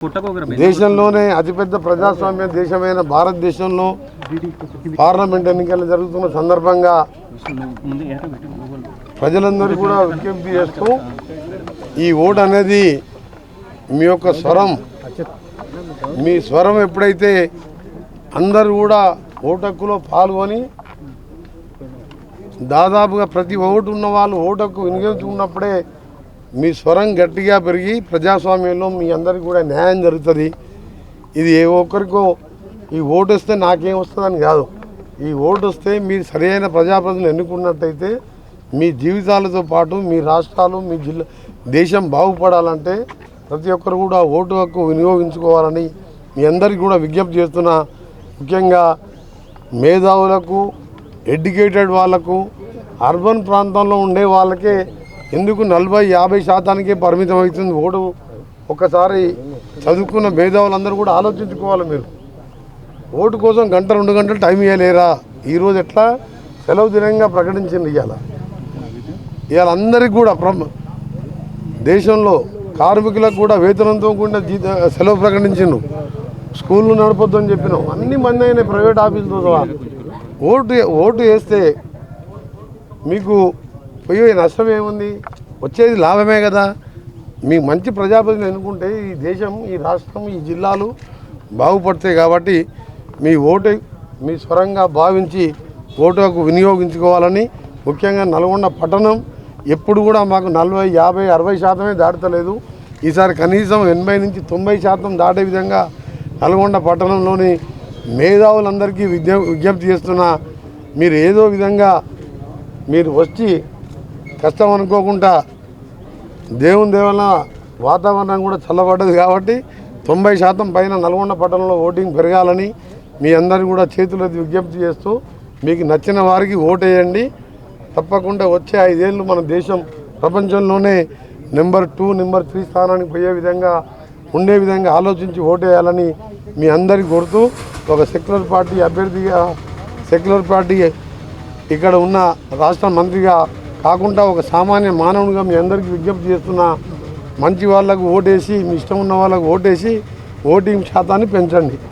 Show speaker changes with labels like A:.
A: దేశంలోనే అతిపెద్ద ప్రజాస్వామ్య దేశమైన భారతదేశంలో పార్లమెంట్ ఎన్నికలు జరుగుతున్న సందర్భంగా ప్రజలందరూ కూడా విజ్ఞప్తి చేస్తూ ఈ ఓటు అనేది మీ యొక్క స్వరం, మీ స్వరం ఎప్పుడైతే అందరూ కూడా ఓటు హక్కులో పాల్గొని దాదాపుగా ప్రతి ఓటు ఉన్న వాళ్ళు ఓటు హక్కు వినియోగించుకున్నప్పుడే మీ స్వరం గట్టిగా పెరిగి ప్రజాస్వామ్యంలో మీ అందరికీ కూడా న్యాయం జరుగుతుంది. ఇది ఏ ఒక్కరికో ఈ ఓటు వస్తే నాకేం వస్తుందని కాదు, ఈ ఓటు వస్తే మీరు సరైన ప్రజాప్రతినిధులు ఎన్నుకున్నట్టయితే మీ జీవితాలతో పాటు మీ రాష్ట్రాలు, మీ జిల్లా, దేశం బాగుపడాలంటే ప్రతి ఒక్కరు కూడా ఓటు హక్కు వినియోగించుకోవాలని మీ అందరికీ కూడా విజ్ఞప్తి చేస్తున్నా. ముఖ్యంగా మేధావులకు, ఎడ్యుకేటెడ్ వాళ్లకు, అర్బన్ ప్రాంతంలో ఉండే వాళ్ళకే ఎందుకు 40-50% పరిమితం అవుతుంది ఓటు. ఒక్కసారి చదువుకున్న మేధావులందరూ కూడా ఆలోచించుకోవాలి. మీరు ఓటు కోసం 1-2 గంటలు టైం ఇవ్వలేరా? ఈరోజు ఎట్లా సెలవు దినంగా ప్రకటించింది. ఇవాళ అందరికీ కూడా దేశంలో కార్మికులకు కూడా వేతనంతో కూడిన సెలవు ప్రకటించిండు. స్కూళ్ళు నడపొద్దని చెప్పినాం. అన్ని మంది అయినా ప్రైవేట్ ఆఫీసులతో ఓటు వేస్తే మీకు పోయే నష్టం ఏముంది? వచ్చేది లాభమే కదా. మీకు మంచి ప్రజాప్రతినిధులు ఎన్నుకుంటే ఈ దేశం, ఈ రాష్ట్రం, ఈ జిల్లాలు బాగుపడతాయి. కాబట్టి మీ ఓటు మీ స్వరంగా భావించి ఓటు హక్కు వినియోగించుకోవాలని, ముఖ్యంగా నల్గొండ పట్టణం ఎప్పుడు కూడా మాకు 40-50-60% దాటలేదు. ఈసారి కనీసం 80-90% దాటే విధంగా నల్గొండ పట్టణంలోని మేధావులందరికీ విజ్ఞప్తి చేస్తున్నా. మీరు ఏదో విధంగా మీరు వచ్చి కష్టం అనుకోకుండా, దేవుని దేవన వాతావరణం కూడా చల్లబడ్డది కాబట్టి 90% పైన నల్గొండ పట్టణంలో ఓటింగ్ పెరగాలని మీ అందరినీ కూడా చేతులెత్తి విజ్ఞప్తి చేస్తూ, మీకు నచ్చిన వారికి ఓటేయండి. తప్పకుండా వచ్చే 5 ఏళ్ళు మన దేశం ప్రపంచంలోనే నెంబర్ 2, నెంబర్ 3 స్థానానికి పోయే విధంగా ఉండే విధంగా ఆలోచించి ఓటేయాలని మీ అందరికీ కోరుతూ, ఒక సెక్యులర్ పార్టీ అభ్యర్థిగా, సెక్యులర్ పార్టీ ఇక్కడ ఉన్న రాష్ట్ర మంత్రిగా కాకుండా ఒక సామాన్య మానవునిగా మీ అందరికీ విజ్ఞప్తి చేస్తున్నా. మంచి వాళ్ళకు ఓటేసి, మీ ఇష్టం ఉన్న వాళ్ళకు ఓటేసి ఓటింగ్ శాతాన్ని పెంచండి.